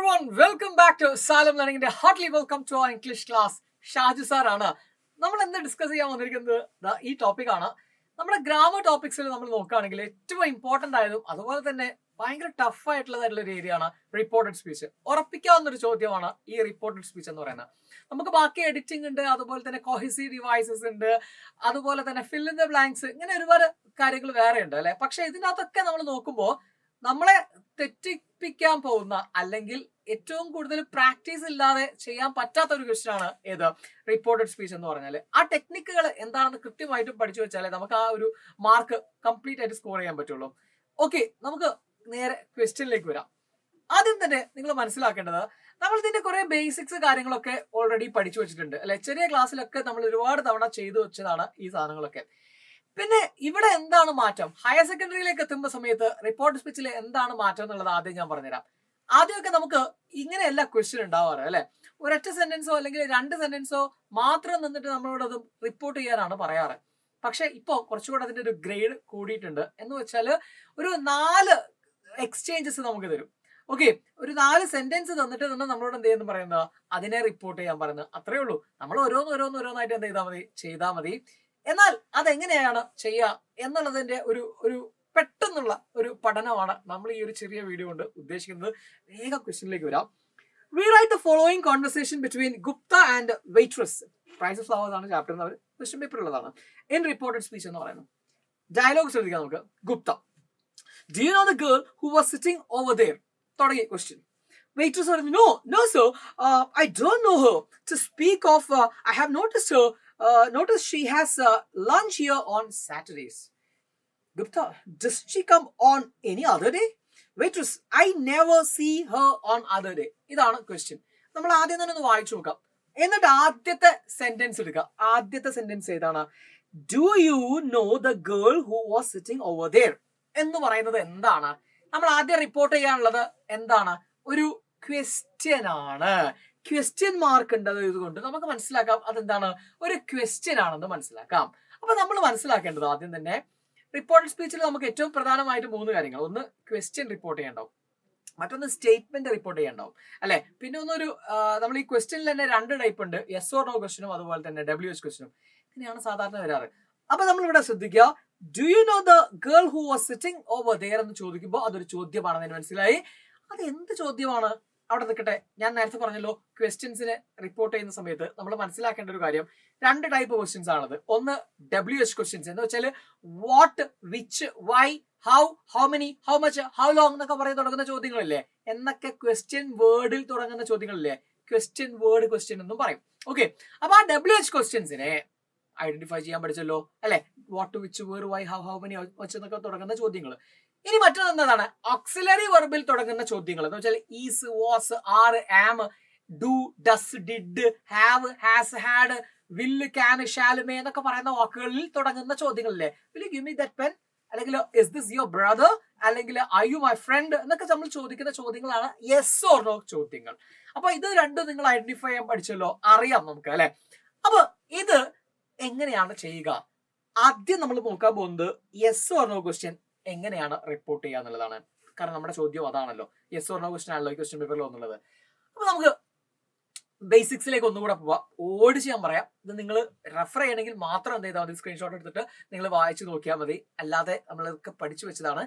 everyone, welcome back to Salem Learning. Heartily welcome to our English class. Shaju സാറാണ്. നമ്മൾ എന്ത് discuss ചെയ്യാൻ വന്നിരിക്കുന്നത് ഈ ടോപ്പിക്കാണ്. നമ്മുടെ ഗ്രാമർ ടോപ്പിക്സിൽ നമ്മൾ നോക്കുകയാണെങ്കിൽ ഏറ്റവും ഇമ്പോർട്ടന്റ് ആയതും അതുപോലെ തന്നെ ഭയങ്കര ടഫ് ആയിട്ടുള്ളതായിട്ടുള്ള ഒരു ഏരിയ ആണ് റിപ്പോർട്ടഡ് സ്പീച്ച്. ഉറപ്പിക്കാവുന്ന ഒരു ചോദ്യമാണ് ഈ റിപ്പോർട്ടഡ് സ്പീച്ച് എന്ന് പറയുന്നത്. നമുക്ക് ബാക്കി എഡിറ്റിംഗ് ഉണ്ട്, അതുപോലെ തന്നെ കോഹസീവ് ഡിവൈസസ് ഉണ്ട്, അതുപോലെ തന്നെ ഫിൽ ഇൻ ദ ബ്ലാങ്ക്സ്, ഇങ്ങനെ ഒരുപാട് കാര്യങ്ങൾ വേറെ ഉണ്ട് അല്ലെ. പക്ഷെ ഇതിനകത്തൊക്കെ നമ്മൾ നോക്കുമ്പോൾ നമ്മളെ തെറ്റിപ്പിക്കാൻ പോകുന്ന അല്ലെങ്കിൽ ഏറ്റവും കൂടുതൽ പ്രാക്ടീസ് ഇല്ലാതെ ചെയ്യാൻ പറ്റാത്ത ഒരു ക്വസ്റ്റ്യൻ ആണ് ഏത് റിപ്പോർട്ടഡ് സ്പീച്ച് എന്ന് പറഞ്ഞാൽ. ആ ടെക്നിക്കുകൾ എന്താണെന്ന് കൃത്യമായിട്ടും പഠിച്ചു വെച്ചാലേ നമുക്ക് ആ ഒരു മാർക്ക് കംപ്ലീറ്റ് ആയിട്ട് സ്കോർ ചെയ്യാൻ പറ്റുള്ളൂ. ഓക്കെ, നമുക്ക് നേരെ ക്വസ്റ്റ്യനിലേക്ക് വരാം. ആദ്യം തന്നെ നിങ്ങൾ മനസ്സിലാക്കേണ്ടത് നമ്മൾ ഇതിന്റെ കുറെ ബേസിക്സ് കാര്യങ്ങളൊക്കെ ഓൾറെഡി പഠിച്ചു വെച്ചിട്ടുണ്ട് അല്ലെ. ചെറിയ ക്ലാസ്സിലൊക്കെ നമ്മൾ ഒരുപാട് തവണ ചെയ്തു വെച്ചതാണ് ഈ സാധനങ്ങളൊക്കെ. പിന്നെ ഇവിടെ എന്താണ് മാറ്റം, ഹയർ സെക്കൻഡറിയിലേക്ക് എത്തുമ്പോൾ സമയത്ത് റിപ്പോർട്ട് സ്പീച്ചിൽ എന്താണ് മാറ്റം എന്നുള്ളത് ആദ്യം ഞാൻ പറഞ്ഞുതരാം. ആദ്യമൊക്കെ നമുക്ക് ഇങ്ങനെയല്ല ക്വസ്റ്റ്യൻ ഉണ്ടാവാറ് അല്ലെ. ഒരൊറ്റ സെന്റൻസോ അല്ലെങ്കിൽ രണ്ട് സെന്റൻസോ മാത്രം നിന്നിട്ട് നമ്മളോട് അത് റിപ്പോർട്ട് ചെയ്യാനാണ് പറയാറ്. പക്ഷെ ഇപ്പോൾ കുറച്ചുകൂടെ അതിന്റെ ഒരു ഗ്രേഡ് കൂടിയിട്ടുണ്ട്. എന്ന് വെച്ചാൽ ഒരു 4 എക്സ്ചേഞ്ചസ് നമുക്ക് തരും. ഓക്കെ, ഒരു 4 സെന്റൻസ് തന്നിട്ട് തന്നെ നമ്മളോട് എന്ത് ചെയ്യുന്നു പറയുന്നത്, അതിനെ റിപ്പോർട്ട് ചെയ്യാൻ പറയുന്നത്. അത്രേ ഉള്ളൂ. നമ്മൾ ഓരോന്നായിട്ട് എന്ത് ചെയ്താൽ മതി. എന്നാൽ അതെങ്ങനെയാണ് ചെയ്യുക എന്നുള്ളതിന്റെ ഒരു പെട്ടെന്നുള്ള ഒരു പഠനമാണ് നമ്മൾ ഈ ഒരു ചെറിയ വീഡിയോ കൊണ്ട് ഉദ്ദേശിക്കുന്നത്. വേഗം ക്വസ്റ്റ്യനിലേക്ക് വരാം. We write the following conversation between Gupta and waitress. Price of flowers ആണ് ചാപ്റ്റർ എന്ന് ക്വസ്റ്റ്യൻ പേപ്പർ ഉള്ളതാണ്. In reported speech എന്ന് പറയുന്നത് ഡയലോഗ് ശ്രദ്ധിക്കാം നമുക്ക്. Gupta, do you know the girl who was sitting over there? തുടങ്ങി ക്വസ്റ്റ്യൻ. Waitress പറഞ്ഞു, no sir, I don't know her. To speak of, I have noticed her. Notice she has lunch here on Saturdays. Gupta, does she come on any other day? Waitress, I never see her on other day. ഇതാണ് question. നമ്മൾ ആദ്യം തന്നെ ഒന്ന് വായിച്ചു നോക്കാം. എന്നിട്ട് ആദ്യത്തെ sentence എടുക്കുക. ആദ്യത്തെ സെന്റൻസ് ഏതാണ്? Do you know the girl who was sitting over there? എന്ന് പറയുന്നത് എന്താണ്? നമ്മൾ ആദ്യം റിപ്പോർട്ട് ചെയ്യാനുള്ളത് എന്താണ്? ഒരു ക്വസ്റ്റ്യൻ ആണ്. ക്വസ്റ്റ്യൻ മാർക്ക് ഉണ്ട്. ഇതുകൊണ്ട് നമുക്ക് മനസ്സിലാക്കാം അതെന്താണ്, ഒരു ക്വസ്റ്റ്യൻ ആണെന്ന് മനസ്സിലാക്കാം. അപ്പൊ നമ്മൾ മനസ്സിലാക്കേണ്ടത് ആദ്യം തന്നെ റിപ്പോർട്ടഡ് സ്പീച്ചിൽ നമുക്ക് ഏറ്റവും പ്രധാനമായിട്ട് 3 കാര്യങ്ങൾ. ഒന്ന് ക്വസ്റ്റ്യൻ റിപ്പോർട്ട് ചെയ്യണ്ടാവും, മറ്റൊന്ന് സ്റ്റേറ്റ്മെന്റ് റിപ്പോർട്ട് ചെയ്യണ്ടാവും അല്ലെ. പിന്നെ ഒന്നൊരു നമ്മൾ ഈ ക്വസ്റ്റ്യനിൽ തന്നെ 2 ടൈപ്പ് ഉണ്ട്, യെസ് ഓർ നോ ക്വസ്റ്റ്യനും അതുപോലെ തന്നെ WH ക്വസ്റ്റ്യനും. ഇങ്ങനെയാണ് സാധാരണ വരാറ്. അപ്പൊ നമ്മൾ ഇവിടെ ശ്രദ്ധിക്കുക, do you know the girl who was sitting over there എന്ന് ചോദിക്കുമ്പോൾ അതൊരു ചോദ്യമാണെന്ന് മനസ്സിലായി. അത് എന്ത് ചോദ്യമാണ് അവിടെ നിൽക്കട്ടെ. ഞാൻ നേരത്തെ പറഞ്ഞല്ലോ, ക്വസ്റ്റ്യൻസിനെ റിപ്പോർട്ട് ചെയ്യുന്ന സമയത്ത് നമ്മൾ മനസ്സിലാക്കേണ്ട ഒരു കാര്യം 2 ടൈപ്പ് ക്വസ്റ്റ്യൻസ് ആണത്. ഒന്ന് WH ക്വസ്റ്റ്യൻസ് എന്ന് വെച്ചാൽ what, which, why, how, how many, how much, how long എന്നൊക്കെ പറയാൻ തുടങ്ങുന്ന ചോദ്യങ്ങളില്ലേ, എന്നൊക്കെ ക്വസ്റ്റ്യൻ വേർഡിൽ തുടങ്ങുന്ന ചോദ്യങ്ങളില്ലേ, ക്വസ്റ്റ്യൻ വേർഡ് ക്വസ്റ്റ്യൻ എന്നും പറയും. ഓക്കെ, അപ്പൊ ആ WH ക്വസ്റ്റ്യൻസിനെ ഐഡന്റിഫൈ ചെയ്യാൻ പഠിച്ചല്ലോ അല്ലെ. What, which, where, why, how, how many, much എന്നൊക്കെ തുടങ്ങുന്ന ചോദ്യങ്ങൾ. ഇനി മറ്റൊന്ന് എന്താണ്, ഓക്സിലറി വെർബിൽ തുടങ്ങുന്ന ചോദ്യങ്ങൾ എന്ന് വെച്ചാൽ is, was, are, am, do, does, did, have, has, had, will, can, shall, may എന്നൊക്കെ പറയുന്ന വാക്കുകളിൽ തുടങ്ങുന്ന ചോദ്യങ്ങളില്ലേ. Will you give me that pen, അല്ലെങ്കിൽ ഇസ് ദിസ് യുവർ ബ്രദർ, അല്ലെങ്കിൽ ആർ യു മൈ ഫ്രണ്ട് എന്നൊക്കെ നമ്മൾ ചോദിക്കുന്ന ചോദ്യങ്ങളാണ് യെസ് ഓർ നോ ചോദ്യങ്ങൾ. അപ്പൊ ഇത് രണ്ടും നിങ്ങൾ ഐഡന്റിഫൈ ചെയ്യാൻ പഠിച്ചല്ലോ, അറിയാം നമുക്ക് അല്ലെ. അപ്പൊ ഇത് എങ്ങനെയാണ് ചെയ്യുക? ആദ്യം നമ്മൾ നോക്കാൻ പോകുന്നത് യെസ് ഓർ നോ ക്വസ്റ്റ്യൻ എങ്ങനെയാണ് റിപ്പോർട്ട് ചെയ്യുക എന്നുള്ളതാണ്. കാരണം നമ്മുടെ ചോദ്യം അതാണല്ലോ, യെസ് ഓർ നോ ക്വസ്റ്റ്യൻ ആണല്ലോ ഈ ക്വസ്റ്റ്യൻ പേപ്പറിൽ വന്നുള്ളത്. അപ്പൊ നമുക്ക് ബേസിക്സിലേക്ക് ഒന്നുകൂടെ പോവാം. ഓടിച്ച് ഞാൻ പറയാം, ഇത് നിങ്ങൾ റെഫർ ചെയ്യണമെങ്കിൽ മാത്രം എന്ത് ചെയ്താൽ മതി, സ്ക്രീൻഷോട്ട് എടുത്തിട്ട് നിങ്ങൾ വായിച്ചു നോക്കിയാൽ മതി. അല്ലാതെ നമ്മളൊക്കെ പഠിച്ചു വെച്ചതാണ്.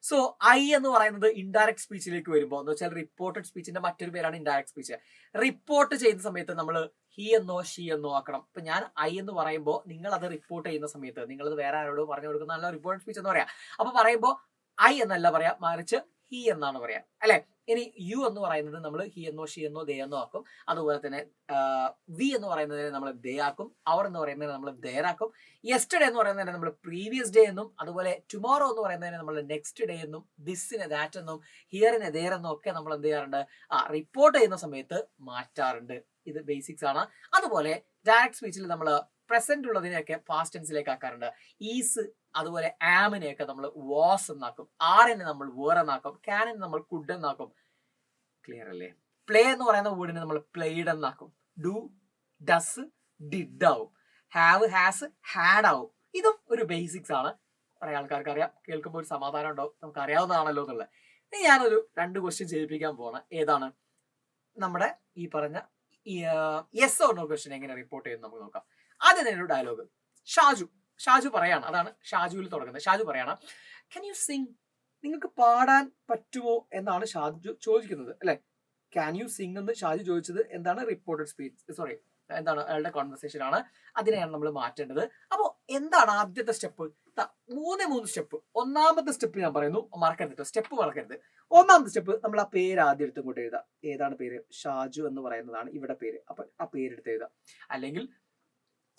സോ ഐ എന്ന് പറയുന്നത് ഇൻഡയറക്ട് സ്പീച്ചിലേക്ക് വരുമ്പോൾ എന്ന് വെച്ചാൽ റിപ്പോർട്ടഡ് സ്പീച്ചിന്റെ മറ്റൊരു പേരാണ് ഇൻഡയറക്ട് സ്പീച്ച്. റിപ്പോർട്ട് ചെയ്യുന്ന സമയത്ത് നമ്മൾ ഹി എന്നോ ഷീ എന്നോ ആക്കണം. ഇപ്പൊ ഞാൻ ഐ എന്ന് പറയുമ്പോൾ നിങ്ങൾ അത് റിപ്പോർട്ട് ചെയ്യുന്ന സമയത്ത് നിങ്ങളത് വേറെ ആരോട് പറഞ്ഞു കൊടുക്കുന്ന നല്ല റിപ്പോർട്ടഡ് സ്പീച്ച് എന്ന് പറയാം. അപ്പൊ പറയുമ്പോൾ ഐ എന്നല്ല പറയാ, മറിച്ച് ഹി എന്നാണ് പറയാ അല്ലെ. ഇനി യു എന്ന് പറയുന്നത് നമ്മൾ ഹി എന്നോ ഷീ എന്നോ ദേ എന്നോ ആക്കും. അതുപോലെ തന്നെ വി എന്ന് പറയുന്നതിനെ നമ്മൾ ദേ ആക്കും. അവർ എന്ന് പറയുന്നതിനെ നമ്മൾ ദേറാക്കും. യെസ്റ്റർഡേ എന്ന് പറയുന്നതിനെ നമ്മൾ പ്രീവിയസ് ഡേ എന്നും, അതുപോലെ ടുമോറോ എന്ന് പറയുന്നതിനെ നമ്മൾ നെക്സ്റ്റ് ഡേ എന്നും, ദിസിനെ ദാറ്റ് എന്നും, ഹിയറിനെ ദേർ എന്നും ഒക്കെ നമ്മൾ എന്ത് ചെയ്യാറുണ്ട്, റിപ്പോർട്ട് ചെയ്യുന്ന സമയത്ത് മാറ്റാറുണ്ട്. ഇത് ബേസിക്സ് ആണ്. അതുപോലെ ഡയറക്ട് സ്പീച്ചിൽ നമ്മൾ പ്രസന്റ് ഉള്ളതിനെയൊക്കെ പാസ്റ്റ് ടെൻസിലേക്ക് ആക്കാറുണ്ട്. ഈസ് അതുപോലെ ആമിനെയൊക്കെ നമ്മൾ വാസ് എന്നാക്കും. ആറിനെ നമ്മൾ വേർ എന്നാക്കും. ക്യാനിനെ നമ്മൾ കുഡ് എന്നാക്കും. ക്ലിയർ അല്ലേ? പ്ലേ എന്ന് പറയുന്ന വേർഡിനെ നമ്മൾ പ്ലേഡ് എന്നാക്കും. ഡു, ഡസ്, ഡിഡ് ആവും. ഹാവ്, ഹാസ്, ഹാഡ് ആവും. ഇതും ഒരു ബേസിക്സ് ആണ്. കുറെ ആൾക്കാർക്ക് അറിയാം, കേൾക്കുമ്പോൾ ഒരു സമാധാനം ഉണ്ടാവും, നമുക്ക് അറിയാവുന്നതാണല്ലോ എന്നുള്ളത്. ഇനി ഞാനൊരു 2 ക്വസ്റ്റ്യൻ ചെയ്യിപ്പിക്കാൻ പോകണം. ഏതാണ്? നമ്മുടെ ഈ പറഞ്ഞ യെസ് ഓർ നോ ക്വസ്റ്റ്യൻ എങ്ങനെ റിപ്പോർട്ട് ചെയ്യുന്നത് നമുക്ക് നോക്കാം. ആദ്യം തന്നെ ഒരു ഡയലോഗ്. ഷാജു പറയാണ്, അതാണ് ഷാജുവിൽ തുടങ്ങുന്നത്. ഷാജു പറയാണ്, ക്യാൻ യു സിംഗ്, നിങ്ങൾക്ക് പാടാൻ പറ്റുമോ എന്നാണ് ഷാജു ചോദിക്കുന്നത് അല്ലെ. ക്യാൻ യു സിംഗ് എന്ന് ഷാജു ചോദിച്ചത് എന്താണ്, റിപ്പോർട്ടഡ് സ്പീച്ച്, സോറി എന്താണ്, അയാളുടെ കോൺവെർസേഷൻ ആണ്. അതിനെയാണ് നമ്മൾ മാറ്റേണ്ടത്. അപ്പോൾ എന്താണ് ആദ്യത്തെ സ്റ്റെപ്പ്? മൂന്ന് സ്റ്റെപ്പ്. ഒന്നാമത്തെ സ്റ്റെപ്പ് ഞാൻ പറയുന്നു, മറക്കരുത്, സ്റ്റെപ്പ് മറക്കരുത്. ഒന്നാമത്തെ സ്റ്റെപ്പ്, നമ്മൾ ആ പേര് ആദ്യം എടുത്ത് ഇങ്ങോട്ട് എഴുതാം. ഏതാണ് പേര്? ഷാജു എന്ന് പറയുന്നതാണ് ഇവിടെ പേര്. അപ്പൊ ആ പേരെടുത്ത് എഴുതാം. അല്ലെങ്കിൽ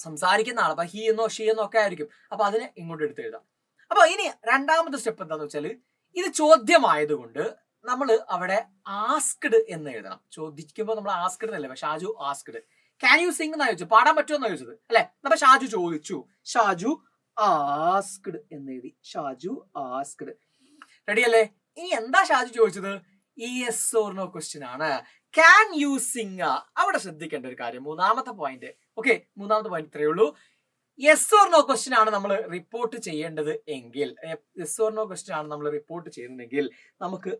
സംസാരിക്കുന്ന ആൾ, അപ്പൊ ഹി എന്നോ ഷീ എന്നോ ഒക്കെ ആയിരിക്കും, അപ്പൊ അതിനെ ഇങ്ങോട്ട് എടുത്ത് എഴുതാം. അപ്പൊ ഇനി രണ്ടാമത്തെ സ്റ്റെപ്പ് എന്താന്ന് വെച്ചാൽ, ഇത് ചോദ്യമായതുകൊണ്ട് നമ്മൾ അവിടെ ആസ്ക്ഡ് എന്ന് എഴുതണം. ചോദിക്കുമ്പോൾ നമ്മൾ ആസ്ക്ഡ് എന്നല്ലേ, Shaju asked. Can you sing എന്നാ ചോദിച്ചു, പാടാൻ പറ്റുമോ എന്നാ ചോദിച്ചത് അല്ലെ. അപ്പൊ ഷാജു ചോദിച്ചു, ഷാജു ആസ്ക്ഡ് എന്ന് എഴുതി. ഷാജു ആസ്ക്ഡ്. റെഡി അല്ലേ? ഇനി എന്താ ഷാജു ചോദിച്ചത്? യെസ് ഓർ നോ ക്വസ്റ്റ്യൻ ആണ്. Can you sing. അവിടെ ശ്രദ്ധിക്കേണ്ട ഒരു കാര്യം, മൂന്നാമത്തെ പോയിന്റ്. ഓക്കെ, മൂന്നാമത്തെ പോയിന്റ് ഇത്രയേ ഉള്ളൂ. യെസ് ഓർ നോ ക്വസ്റ്റ്യൻ ആണ് നമ്മൾ റിപ്പോർട്ട് ചെയ്യേണ്ടത് എങ്കിൽ, യെസ് ഓർ നോ ക്വസ്റ്റ്യൻ ആണ് നമ്മൾ റിപ്പോർട്ട് ചെയ്യുന്നതെങ്കിൽ, നമുക്ക്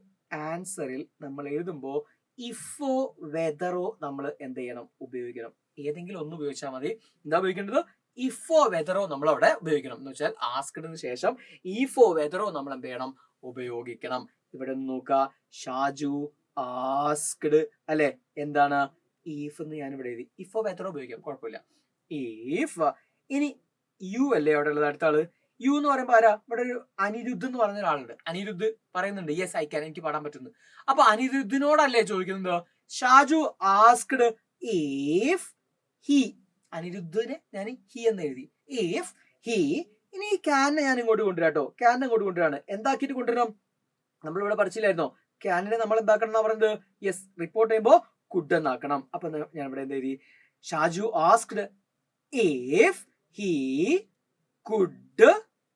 ആൻസറിൽ നമ്മൾ എഴുതുമ്പോൾ ഇഫോ വെദറോ നമ്മൾ എന്ത് ചെയ്യണം? ഉപയോഗിക്കണം. ഏതെങ്കിലും ഒന്ന് ഉപയോഗിച്ചാൽ മതി. എന്താ ഉപയോഗിക്കേണ്ടത്? ഇഫോ വെദറോ നമ്മൾ അവിടെ ഉപയോഗിക്കണം. എന്ന് വെച്ചാൽ ആസ്ക്ഡിന് ശേഷം ഇഫോ വെദറോ നമ്മൾ എന്ത് ചെയ്യണം? ഉപയോഗിക്കണം. ഇവിടെ നോക്കുക, ഷാജു ആസ്ക്ഡ് അല്ലെ. എന്താണ്? ഈഫ് എന്ന് ഞാൻ ഇവിടെ എഴുതി. ഇഫോ വെദറോ ഉപയോഗിക്കാം, കുഴപ്പമില്ല. ഈഫ്. ഇനി യു അല്ലേ അവിടെ ഉള്ളത്, അടുത്ത ആള്. യു എന്ന് പറയുമ്പോൾ ആരാ? ഇവിടെ ഒരു അനിരുദ്ധ് എന്ന് പറഞ്ഞ ഒരാളുണ്ട്. അനിരുദ്ധ് പറയുന്നുണ്ട് യെസ് ഐ ക്യാൻ, എനിക്ക് പാടാൻ പറ്റുന്നു. അപ്പൊ അനിരുദ്ധിനോടല്ലേ ചോദിക്കുന്നത്? Shaju asked if he. അനിരുദ്ധിനെ ഞാൻ ഹി എന്ന് എഴുതി. If he. ഇനി ഈ ക്യാനെ ഞാൻ ഇങ്ങോട്ട് കൊണ്ടുവരാട്ടോ. ക്യാനെ ഇങ്ങോട്ട് കൊണ്ടുവരാണ്. എന്താക്കിയിട്ട് കൊണ്ടുവരണം? നമ്മളിവിടെ പഠിച്ചില്ലായിരുന്നോ? ക്യാനിനെ നമ്മൾ എന്താക്കണം എന്നാ പറയുന്നത്? യെസ്, റിപ്പോർട്ട് ചെയ്യുമ്പോൾ കുഡ് എന്നാക്കണം. അപ്പൊ ഞാൻ ഇവിടെ എന്ത് എഴുതി? Shaju asked if he could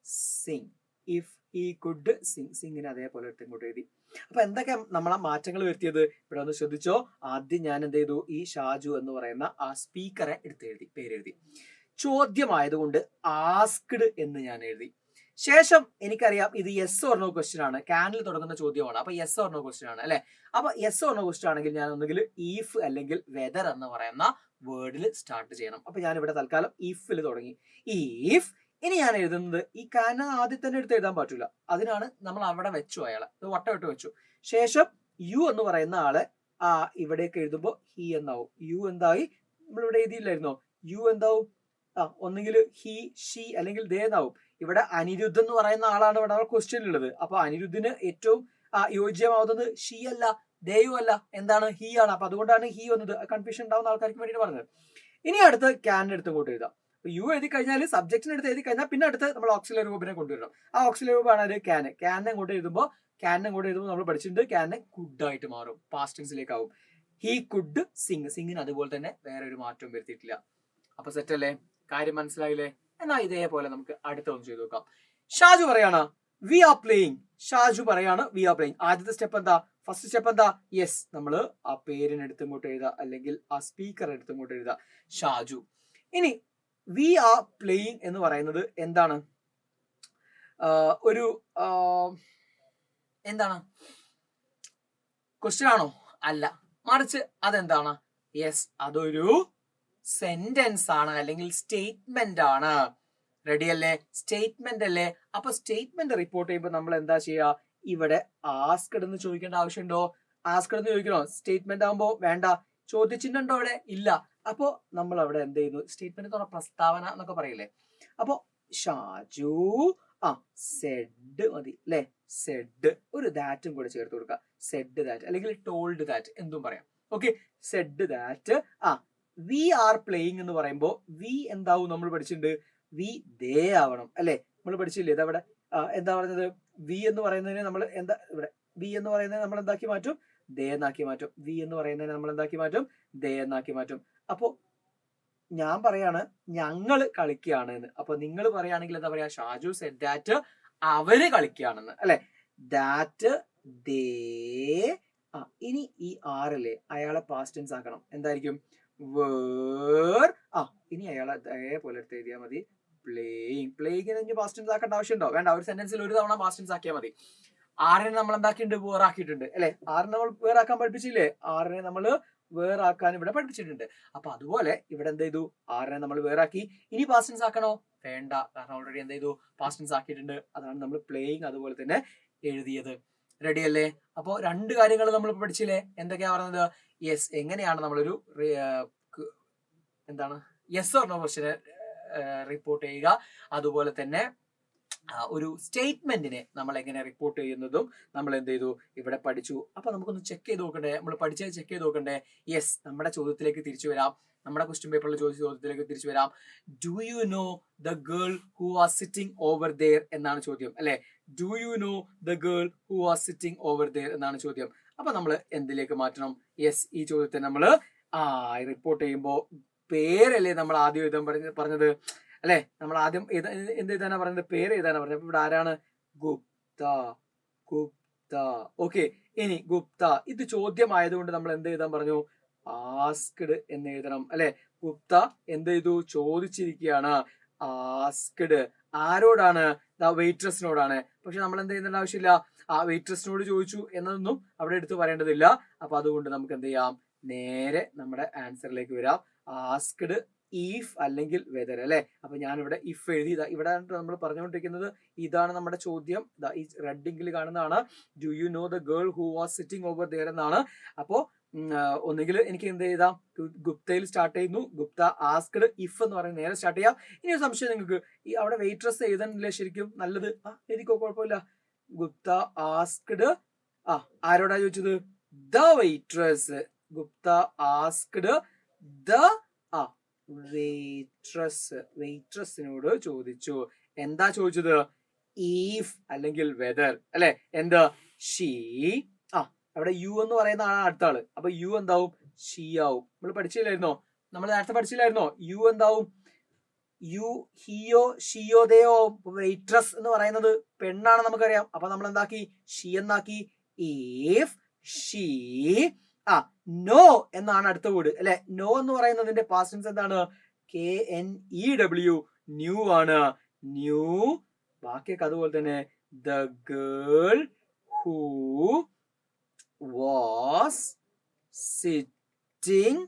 Singh. If he could Singh. സിംഗിനെ അതേപോലെ എടുത്ത് ഇങ്ങോട്ട് എഴുതി. അപ്പൊ എന്തൊക്കെ നമ്മളാ മാറ്റങ്ങൾ വരുത്തിയത് ഇവിടെ ഒന്ന് ശ്രദ്ധിച്ചോ. ആദ്യം ഞാൻ എന്ത് ചെയ്തു? ഈ ഷാജു എന്ന് പറയുന്ന ആ സ്പീക്കറെ എടുത്ത് എഴുതി, പേരെഴുതി. ചോദ്യമായതുകൊണ്ട് ആസ്ക്ഡ് എന്ന് ഞാൻ എഴുതി. ശേഷം എനിക്കറിയാം ഇത് യെസ് ഓർ നോ ക്വസ്റ്റ്യൻ ആണ്, ക്യാനിൽ തുടങ്ങുന്ന ചോദ്യമാണ്. അപ്പൊ യെസ് ഓർ നോ ക്വസ്റ്റ്യൻ ആണ് അല്ലെ. അപ്പൊ യെസ് ഓർ നോ ക്വസ്റ്റ്യൻ ആണെങ്കിൽ ഞാൻ ഒന്നുകിൽ ഈഫ് അല്ലെങ്കിൽ വെദർ എന്ന് പറയുന്ന വേർഡിൽ സ്റ്റാർട്ട് ചെയ്യണം. അപ്പൊ ഞാൻ ഇവിടെ തൽക്കാലം ഈഫിൽ തുടങ്ങി. ഈഫ്. ഇനി ഞാൻ എഴുതുന്നത് ഈ ക്യാൻ ആദ്യം തന്നെ എടുത്ത് എഴുതാൻ പറ്റൂല, അതിനാണ് നമ്മൾ അവിടെ വെച്ചു, അയാളെ വട്ടമിട്ട് വെച്ചു. ശേഷം യു എന്ന് പറയുന്ന ആളെ ഇവിടേക്ക് എഴുതുമ്പോൾ ഹി എന്നാവും. യു എന്തായി? നമ്മളിവിടെ എഴുതിയില്ലായിരുന്നോ? യു എന്താവും? ഒന്നുകിൽ ഹി ഷീ അല്ലെങ്കിൽ ദേ എന്നാവും. ഇവിടെ അനിരുദ്ധ് എന്ന് പറയുന്ന ആളാണ് ഇവിടെ ക്വസ്റ്റ്യൻ ഉള്ളത്. അപ്പൊ അനിരുദ്ധിന് ഏറ്റവും യോജ്യമാവുന്നത് ഷീ അല്ല, ദേയും അല്ല, എന്താണ്? ഹി ആണ്. അപ്പൊ അതുകൊണ്ടാണ് ഹി വന്നത്. കൺഫ്യൂഷൻ ഉണ്ടാവുന്ന ആൾക്കാർക്ക് വേണ്ടിയിട്ട് പറഞ്ഞത്. ഇനി അടുത്ത് ക്യാനിന്റെ അടുത്ത് ഇങ്ങോട്ട് എഴുതാം. യു എഴുതി കഴിഞ്ഞാൽ സബ്ജക്റ്റിന് എടുത്ത് എഴുതി കഴിഞ്ഞാൽ പിന്നെ അടുത്ത് നമ്മൾ ഓക്സിലറി വേർബിനെ കൊണ്ടുവരണം. ആ ഓക്സിലറി വേർബ് ആണ് ക്യാൻ. ക്യാനെ ഇങ്ങോട്ട് എഴുതുമ്പോൾ നമ്മൾ പഠിച്ചിട്ടുണ്ട് ക്യാനെ കുഡ് ആയിട്ട് മാറും, പാസ്റ്റ് ടെൻസിലേക്ക് ആവും. He could Singh. സിംഗിന് അതുപോലെ തന്നെ വേറെ ഒരു മാറ്റവും വരുത്തിയിട്ടില്ല. അപ്പൊ സെറ്റ് അല്ലേ? കാര്യം മനസ്സിലായില്ലേ? എന്നാ ഇതേപോലെ നമുക്ക് അടുത്ത ഒന്ന് ചെയ്ത് നോക്കാം. ഷാജു പറയാണ് വി ആർ പ്ലേയിങ്. ഷാജു പറയാണ് വി ആർ പ്ലേയിങ്. ആദ്യത്തെ സ്റ്റെപ്പ് എന്താ? ഫസ്റ്റ് സ്റ്റെപ്പ് എന്താ? യെസ്, നമ്മൾ ആ പേരിന് എടുത്ത് ഇങ്ങോട്ട് എഴുതുക, അല്ലെങ്കിൽ ആ സ്പീക്കർ എടുത്ത് ഇങ്ങോട്ട് എഴുതുക, ഷാജു. ഇനി വി ആർ പ്ലേയിങ് എന്ന് പറയുന്നത് എന്താണ്? ഒരു എന്താണ്? ക്വസ്റ്റ്യൻ ആണോ? അല്ല, മറിച്ച് അതെന്താണ്? യെസ്, അതൊരു സെന്റൻസ് ആണ്, അല്ലെങ്കിൽ സ്റ്റേറ്റ്മെന്റ് ആണ്. റെഡി അല്ലേ? സ്റ്റേറ്റ്മെന്റ് അല്ലേ? അപ്പൊ സ്റ്റേറ്റ്മെന്റ് റിപ്പോർട്ട് ചെയ്യുമ്പോൾ നമ്മൾ എന്താ ചെയ്യുക? ഇവിടെ ആസ്ക്ഡ് എന്ന് ചോദിക്കേണ്ട ആവശ്യമുണ്ടോ? ആസ്ക്ഡ് എന്ന് ചോദിക്കണോ? സ്റ്റേറ്റ്മെന്റ് ആകുമ്പോ വേണ്ട. ചോദ്യചിഹ്നമുണ്ടോ അവിടെ? ഇല്ല. അപ്പോ നമ്മൾ അവിടെ എന്ത് ചെയ്യുന്നു? സ്റ്റേറ്റ്മെന്റ് എന്ന് പറഞ്ഞ പ്രസ്താവന എന്നൊക്കെ പറയില്ലേ. അപ്പൊ ഷാജു സെഡ് മതി അല്ലെ. സെഡ്, ഒരു ദാറ്റും കൂടെ ചേർത്ത് കൊടുക്കുക. സെഡ് ദാറ്റ് അല്ലെങ്കിൽ ടോൾഡ് ദാറ്റ് എന്തും പറയാം. Okay, said that. We are playing എന്ന് പറയുമ്പോ വി എന്താവും? നമ്മൾ പഠിച്ചിട്ടുണ്ട് വി ദേ ആവണം അല്ലെ. നമ്മൾ പഠിച്ചില്ലേ ഇതവിടെ എന്താ പറയുന്നത്? വി എന്ന് പറയുന്നതിന് നമ്മൾ എന്താ ഇവിടെ വി എന്ന് പറയുന്നതിന് നമ്മൾ എന്താക്കി മാറ്റും? ദേ എന്നാക്കി മാറ്റും. വി എന്ന് പറയുന്നതിന് നമ്മൾ എന്താക്കി മാറ്റും? ദേ എന്നാക്കി മാറ്റും. അപ്പോ ഞാൻ പറയാണ് ഞങ്ങൾ കളിക്കുകയാണ് എന്ന്. അപ്പൊ നിങ്ങൾ പറയുകയാണെങ്കിൽ എന്താ പറയാ? ഷാജു സെഡ് ദാറ്റ് അവര് കളിക്കുകയാണെന്ന് അല്ലെ. That they. ഇനി ഈ ആറല്ലേ, അയാളെ പാസ്റ്റ് ടെൻസ് ആക്കണം. എന്തായിരിക്കും? വേർ. ഇനി അയാളെ അതേപോലെ എടുത്ത് എഴുതിയാൽ മതി. പ്ലേയിങ്. പ്ലേയിങ്ങിന് പാസ്റ്റ് ടെൻസ് ആക്കേണ്ട ആവശ്യമുണ്ടോ? വേണ്ട. ഒരു സെന്റൻസിൽ ഒരു തവണ പാസ്റ്റ് ടെൻസ് ആക്കിയാൽ മതി. ആറിനെ നമ്മൾ എന്താക്കിയിട്ടുണ്ട്, വേറാക്കിയിട്ടുണ്ട് അല്ലെ. ആറിനെ നമ്മൾ വേറാക്കാൻ പഠിപ്പിച്ചില്ലേ, ആറിനെ നമ്മൾ വേറാക്കാൻ ഇവിടെ പഠിപ്പിച്ചിട്ടുണ്ട്. അപ്പൊ അതുപോലെ ഇവിടെ എന്ത് ചെയ്തു, ആറിനെ നമ്മൾ വേറാക്കി. ഇനി പാസ്റ്റ് ടെൻസ് ആക്കണോ, വേണ്ട, കാരണം ഓൾറെഡി എന്ത് ചെയ്തു, പാസ്റ്റ് ടെൻസ് ആക്കിയിട്ടുണ്ട്. അതാണ് നമ്മൾ പ്ലേയിങ് അതുപോലെ തന്നെ എഴുതിയത്. റെഡി അല്ലേ? അപ്പോൾ രണ്ട് കാര്യങ്ങൾ നമ്മൾ പഠിച്ചില്ലേ. എന്തൊക്കെയാ പറയുന്നത്, യെസ്, എങ്ങനെയാണ് നമ്മളൊരു എന്താണ് യെസ് ഓർ നോ ക്വസ്റ്റ്യനെ റിപ്പോർട്ട് ചെയ്യുക, അതുപോലെ തന്നെ ഒരു സ്റ്റേറ്റ്മെന്റിനെ നമ്മൾ എങ്ങനെ റിപ്പോർട്ട് ചെയ്യുന്നതും നമ്മൾ എന്ത് ചെയ്തു, ഇവിടെ പഠിച്ചു. അപ്പൊ നമുക്കൊന്ന് ചെക്ക് ചെയ്ത് നോക്കണ്ടേ, നമ്മൾ പഠിച്ചത് ചെക്ക് ചെയ്ത് നോക്കണ്ടേ. യെസ്, നമ്മുടെ ചോദ്യത്തിലേക്ക് തിരിച്ചു വരാം, നമ്മുടെ ക്വസ്റ്റ്യൻ പേപ്പറിൽ ചോദിച്ച ചോദ്യത്തിലേക്ക് തിരിച്ചു വരാം. Do you know the girl who are sitting over there എന്നാണ് ചോദ്യം അല്ലെ. Do you know the girl who are sitting over there എന്നാണ് ചോദ്യം. അപ്പൊ നമ്മൾ എന്തിലേക്ക് മാറ്റണം, യെസ്, ഈ ചോദ്യത്തെ നമ്മൾ റിപ്പോർട്ട് ചെയ്യുമ്പോൾ പേരല്ലേ നമ്മൾ ആദ്യം എഴുതാൻ പറഞ്ഞത് അല്ലെ. നമ്മൾ ആദ്യം എന്ത് എഴുതാനാ പറയുന്നത്, പേര് എഴുതാനാ പറഞ്ഞത്. അപ്പൊ ഇവിടെ ആരാണ്, ഗുപ്ത, ഗുപ്ത. ഓക്കെ, ഇനി ഗുപ്ത ഇത് ചോദ്യമായതുകൊണ്ട് നമ്മൾ എന്ത് എഴുതാൻ പറഞ്ഞു, ആസ്ക്ഡ് എന്ന് എഴുതണം അല്ലെ. ഗുപ്ത എന്ത് ചെയ്തു, ചോദിച്ചിരിക്കുകയാണ്. ആസ്ക്ഡ് ആരോടാണ്, വെയിട്രസിനോടാണ്. പക്ഷെ നമ്മൾ എന്ത് ചെയ്യുന്ന ആവശ്യമില്ല, ആ വെയിട്രസിനോട് ചോദിച്ചു എന്നതൊന്നും അവിടെ എടുത്ത് പറയേണ്ടതില്ല. അപ്പൊ അതുകൊണ്ട് നമുക്ക് എന്ത് ചെയ്യാം, നേരെ നമ്മുടെ ആൻസറിലേക്ക് വരാം. ആസ്ക്ഡ് ഇഫ് അല്ലെങ്കിൽ വെദർ അല്ലെ. അപ്പൊ ഞാനിവിടെ ഇഫ് എഴുതി. ഇവിടെ നമ്മൾ പറഞ്ഞുകൊണ്ടിരിക്കുന്നത് ഇതാണ് നമ്മുടെ ചോദ്യം. ഈ റെഡിങ്കിൽ കാണുന്നതാണ്, do you know the girl who was sitting over there എന്നാണ്. അപ്പോ ഒന്നുകിൽ എനിക്ക് എന്ത് ചെയ്താം, ഗുപ്തയിൽ സ്റ്റാർട്ട് ചെയ്യുന്നു, ഗുപ്ത ആസ്ക്ഡ് ഇഫ് എന്ന് പറയുന്നത് നേരെ സ്റ്റാർട്ട് ചെയ്യാം. ഇനി ഒരു സംശയം നിങ്ങൾക്ക്, ഈ അവിടെ വെയിട്രസ് എഴുതണില്ലേ ശരിക്കും, നല്ലത് എഴുതിക്കോ, കുഴപ്പമില്ല. ഗുപ്ത ആസ്ക്ഡ് ആരോടാ ചോദിച്ചത്, the waitress. Gupta asked the വെയിട്രസിനോട് ചോദിച്ചു. എന്താ ചോദിച്ചത്, ഈഫ് അല്ലെങ്കിൽ വെദർ അല്ലെ. എന്താ, ഷീ. അവിടെ യു എന്ന് പറയുന്ന ആളാണ് അടുത്ത ആള്. അപ്പൊ യു എന്താവും, ഷീ ആവും. നമ്മൾ പഠിച്ചില്ലായിരുന്നോ, നമ്മൾ നേരത്തെ പഠിച്ചില്ലായിരുന്നോ, യു എന്താവും, യു ഹിയോ ഷിയോ ദയോ. വെയിട്രസ് എന്ന് പറയുന്നത് പെണ്ണാണ് നമുക്കറിയാം. അപ്പൊ നമ്മൾ എന്താക്കി, ഷീ എന്നാക്കി. ഈഫ് ഷീ നോ എന്നാണ് അടുത്ത വേർഡ് അല്ലെ. നോ എന്ന് പറയുന്നതിന്റെ പാസ്റ്റ് ടെൻസ് എന്താണ്, KNEW, ന്യൂ ആണ്. ന്യൂ. ബാക്കിയൊക്കെ അതുപോലെ തന്നെ. The girl who was sitting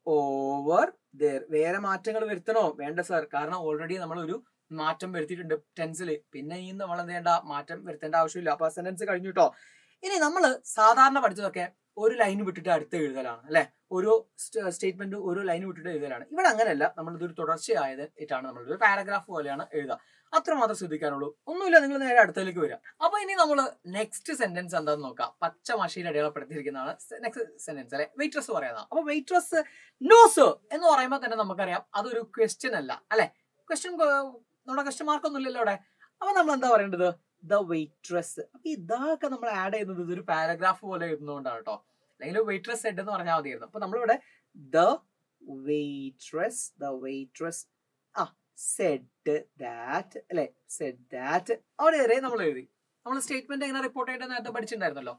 over there. വേറെ മാറ്റങ്ങൾ വരുത്തണോ, വേണ്ട സാർ, കാരണം ഓൾറെഡി നമ്മൾ ഒരു മാറ്റം വരുത്തിയിട്ടുണ്ട് ടെൻസിൽ. പിന്നെ ഈ നമ്മൾ എന്ത് ചെയ്യേണ്ട, മാറ്റം വരുത്തേണ്ട ആവശ്യമില്ല. അപ്പൊ സെന്റൻസ് കഴിഞ്ഞു കേട്ടോ. ഇനി നമ്മൾ സാധാരണ പഠിച്ചതൊക്കെ ഒരു ലൈൻ വിട്ടിട്ട് അടുത്ത് എഴുതലാണ് അല്ലെ. ഒരു സ്റ്റേറ്റ്മെന്റ് ഒരു ലൈൻ വിട്ടിട്ട് എഴുതലാണ്. ഇവിടെ അങ്ങനെയല്ല, നമ്മളിതൊരു തുടർച്ചയായിട്ടാണ്, നമ്മളൊരു പാരഗ്രാഫ് പോലെയാണ് എഴുതുക. അത്രമാത്രം ശ്രദ്ധിക്കാനുള്ളൂ, ഒന്നുമില്ല. നിങ്ങൾ നേരെ അടുത്തേക്ക് വരാം. അപ്പൊ ഇനി നമ്മൾ നെക്സ്റ്റ് സെന്റൻസ് എന്താന്ന് നോക്കാം. പച്ച മഷിയിൽ അടയാളപ്പെടുത്തിയിരിക്കുന്നതാണ് നെക്സ്റ്റ് സെന്റൻസ് അല്ലെ. വെയിട്രസ് പറയുന്നതാണ്. അപ്പൊ വെയിട്രസ് നോസ് എന്ന് പറയുമ്പോൾ തന്നെ നമുക്കറിയാം അതൊരു ക്വസ്റ്റ്യൻ അല്ല അല്ലെ. ക്വസ്റ്റ്യൻ, നമ്മുടെ ക്വസ്റ്റ്യൻ മാർക്കൊന്നും ഇല്ലല്ലോ അവിടെ. അപ്പൊ നമ്മൾ എന്താ പറയേണ്ടത്, ദ വെയിട്രസ്. അപ്പൊ ഇതൊക്കെ നമ്മൾ ആഡ് ചെയ്യുന്നത് ഇതൊരു പാരഗ്രാഫ് പോലെ എഴുതുന്നതുകൊണ്ടാണ് കേട്ടോ. അല്ലെങ്കിൽ വെയിട്രസ് സെഡ് എന്ന് പറഞ്ഞാൽ മതിയായിരുന്നു. അപ്പൊ നമ്മളിവിടെ ദ വെയിട്രസ് സെഡ് ദാറ്റ് അല്ലെ. സെഡ് ദാറ്റ് അവിടെ വരെ നമ്മൾ എഴുതി. നമ്മൾ സ്റ്റേറ്റ്മെന്റ് എങ്ങനെ റിപ്പോർട്ട് ചെയ്യേണ്ടത് നേരത്തെ പഠിച്ചിട്ടുണ്ടായിരുന്നല്ലോ.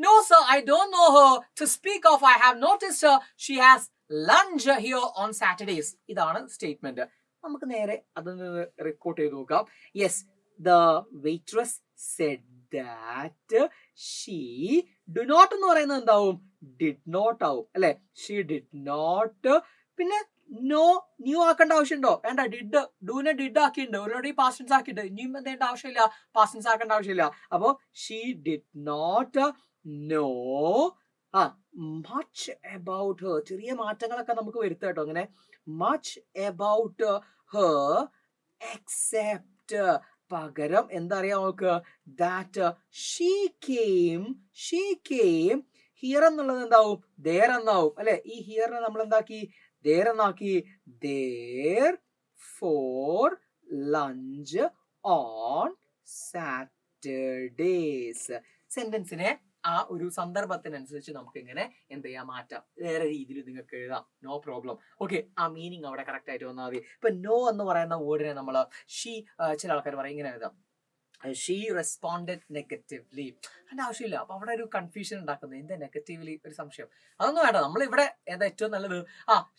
No sir, I don't know her to speak of. I have noticed she has lunch here on Saturdays. ഇതാണ് സ്റ്റേറ്റ്മെന്റ്. നമുക്ക് നേരെ അതൊന്ന് റിപ്പോർട്ട് ചെയ്ത് നോക്കാം. Yes, the waitress said that she do not എന്ന് പറയുന്നത് എന്താവും, did not ആവും അല്ലെ. she did not. പിന്നെ നോ ന്യൂ ആക്കേണ്ട ആവശ്യമുണ്ടോ, വേണ്ട. ഡിഡ്, ഡൂനെ ഡിഡ് ആക്കിയിട്ടുണ്ട്, ഓൾറെഡി പാസ്റ്റ് ടെൻസ് ആക്കിയിട്ട് ഇനിയും എന്തേണ്ട ആവശ്യമില്ല, പാസ്റ്റ് ടെൻസ് ആക്കേണ്ട ആവശ്യമില്ല. അപ്പോ she did not know much about her. ചെറിയ മാറ്റങ്ങളൊക്കെ നമുക്ക് വരുത്താം കേട്ടോ. അങ്ങനെ much about her except, പകരം എന്താ അറിയാം നമുക്ക്, ദാറ്റ് ഷീ കെയിം ഹിയർ എന്നുള്ളത് എന്താവും, ദേർ എന്നാവും അല്ലെ. ഈ ഹിയറിനെ നമ്മൾ എന്താക്കി, ദേർ എന്നാക്കി. There for lunch on Saturdays. സെന്റൻസിനെ ആ ഒരു സന്ദർഭത്തിനനുസരിച്ച് നമുക്ക് ഇങ്ങനെ എന്ത് ചെയ്യാം, മാറ്റാം. വേറെ രീതിയിൽ നിങ്ങൾക്ക് എഴുതാം, നോ പ്രോബ്ലം. ഓക്കെ, ആ മീനിങ് അവിടെ കറക്റ്റ് ആയിട്ട് വന്നാൽ മതി. ഇപ്പൊ നോ എന്ന് പറയുന്ന വേർഡിനെ നമ്മൾ ഷീ, ചില ആൾക്കാർ പറയും ഇങ്ങനെ എഴുതാം, ഷീ റെസ്പോണ്ടഡ് നെഗറ്റീവ്ലി. അതിന്റെ ആവശ്യമില്ല. അപ്പൊ അവിടെ ഒരു കൺഫ്യൂഷൻ ഉണ്ടാക്കുന്നത്, എന്താ നെഗറ്റീവ്ലി, ഒരു സംശയം, അതൊന്നും വേണ്ട. നമ്മൾ ഇവിടെ ഏതാ ഏറ്റവും നല്ലത്,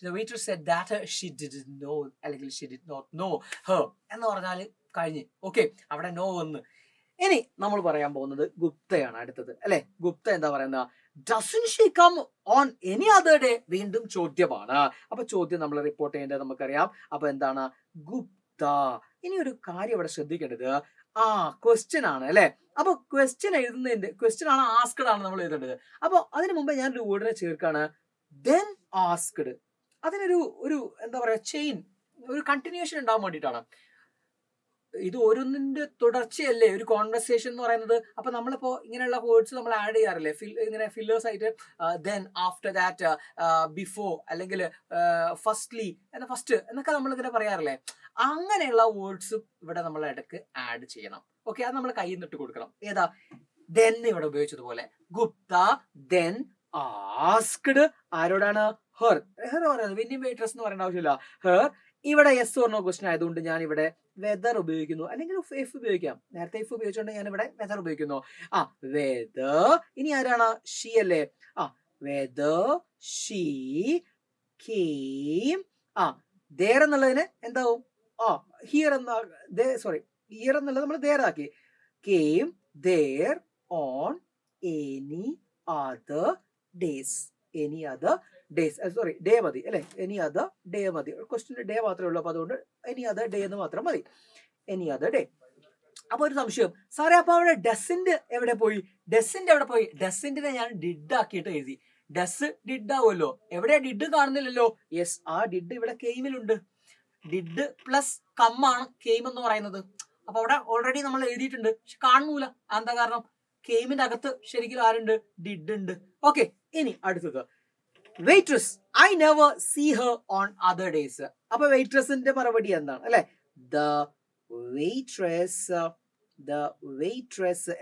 the waiter said that she didn't know അല്ലെങ്കിൽ she did not know her എന്ന് പറഞ്ഞാൽ കഴിഞ്ഞ്. ഓക്കെ, അവിടെ നോ വന്ന്. ഇനി നമ്മൾ പറയാൻ പോകുന്നത് ഗുപ്തയാണ് അടുത്തത് അല്ലെ. ഗുപ്ത എന്താ പറയുന്ന doesn't she come on any other day? വീണ്ടും ചോദ്യമാണ്. അപ്പൊ ചോദ്യം നമ്മൾ റിപ്പോർട്ട് ചെയ്യേണ്ടത് നമുക്കറിയാം. അപ്പൊ എന്താണ് ഗുപ്ത. ഇനി ഒരു കാര്യം ഇവിടെ ശ്രദ്ധിക്കേണ്ടത് ക്വസ്റ്റ്യൻ ആണ് അല്ലെ. അപ്പൊ ക്വസ്റ്റ്യൻ എഴുതുന്നതിന്റെ ക്വസ്റ്റ്യൻ ആണ് ആസ്ക്ഡ് ആണ് നമ്മൾ എഴുതേണ്ടത്. അപ്പൊ അതിനു മുമ്പ് ഞാൻ ഒരു വേർഡിനെ ചേർക്കാണ് then asked. അതിനൊരു എന്താ പറയാ ചെയിൻ, ഒരു കണ്ടിന്യൂഷൻ ഉണ്ടാവാൻ വേണ്ടിയിട്ടാണ്. ഇത് ഓരോന്നിന്റെ തുടർച്ചയല്ലേ ഒരു കോൺവെർസേഷൻ എന്ന് പറയുന്നത്. അപ്പൊ നമ്മളിപ്പോ ഇങ്ങനെയുള്ള വേർഡ്സ് നമ്മൾ ആഡ് ചെയ്യാറില്ലേ ഇങ്ങനെ ഫില്ലേഴ്സ് ആയിട്ട്. ദെൻ, ആഫ്റ്റർ ദാറ്റ്, ബിഫോർ, അല്ലെങ്കിൽ ഫസ്റ്റ്ലി ഫസ്റ്റ് എന്നൊക്കെ നമ്മൾ ഇങ്ങനെ പറയാറില്ലേ. അങ്ങനെയുള്ള വേർഡ്സ് ഇവിടെ നമ്മൾ ഇടയ്ക്ക് ആഡ് ചെയ്യണം. ഓക്കെ, അത് നമ്മൾ കയ്യിൽ നിന്നിട്ട് കൊടുക്കണം. ഏതാ ദെൻ ഇവിടെ ഉപയോഗിച്ചതുപോലെ ഗുപ്ത ദെൻ ആസ്ക്ഡ്. ആരോടാണ്? ഹെർ. ഹെർ പറയുന്നത് വെന്യൂ വെയിട്രസ് എന്ന് പറയേണ്ട ആവശ്യമില്ല. ഹെർ. ഇവിടെ യെസ് ഓർ നോ ക്വസ്റ്റ്യൻ ആയതുകൊണ്ട് ഞാൻ ഇവിടെ വെദർ ഉപയോഗിക്കുന്നു, അല്ലെങ്കിൽ എഫ് ഉപയോഗിക്കാം. നേരത്തെ എഫ് ഉപയോഗിച്ചുകൊണ്ട് ഞാൻ ഇവിടെ വെദർ ഉപയോഗിക്കുന്നു. വെദർ. ഇനി ആരാണ്? ഷീ അല്ലേ. Whether she came. ദേർ എന്നുള്ളതിന് എന്താവും? ഹിയർ എന്ന സോറി ഹിയർ എന്നുള്ളത് നമ്മൾ ദേർ ആക്കി. Came there on any other days. Any other days, sorry day മതി അല്ലെ. എനി അതർ ഡേ മതി. ക്വസ്റ്റ്യൻ ഡേ മാത്രമേ ഉള്ളൂ. അപ്പൊ അതുകൊണ്ട് എനി അതർ ഡേ എന്ന് മാത്രം മതി. Any other day. അപ്പൊ ഒരു സംശയം, സാറേ അപ്പൊ അവിടെ ഡസിന്റെ എവിടെ പോയി? ഡസിന്റെ എവിടെ പോയി? ഡസിന്റെ ഞാൻ ഡിഡ് ആക്കിയിട്ട് എഴുതി. ഡസ് ഡിഡ് ആവുമല്ലോ. എവിടെയാ ഡിഡ്? കാണുന്നില്ലല്ലോ. യെസ്, ആ ഡിഡ് ഇവിടെ കെയിമിലുണ്ട്. ഡിഡ് പ്ലസ് കമ്മാണ് കെയിം എന്ന് പറയുന്നത്. അപ്പൊ അവിടെ ഓൾറെഡി നമ്മൾ എഴുതിയിട്ടുണ്ട്, പക്ഷെ കാണുന്നില്ല. എന്താ കാരണം? കെയിമിന്റെ അകത്ത് ശരിക്കും ആരുണ്ട്? ഡിഡ് ഉണ്ട്. ഓക്കെ, ഇനി അടുത്തത് waitress. I never see her on other days. അപ്പൊ വെയിട്രസിന്റെ മറുപടി എന്താണ് അല്ലെ? The waitress.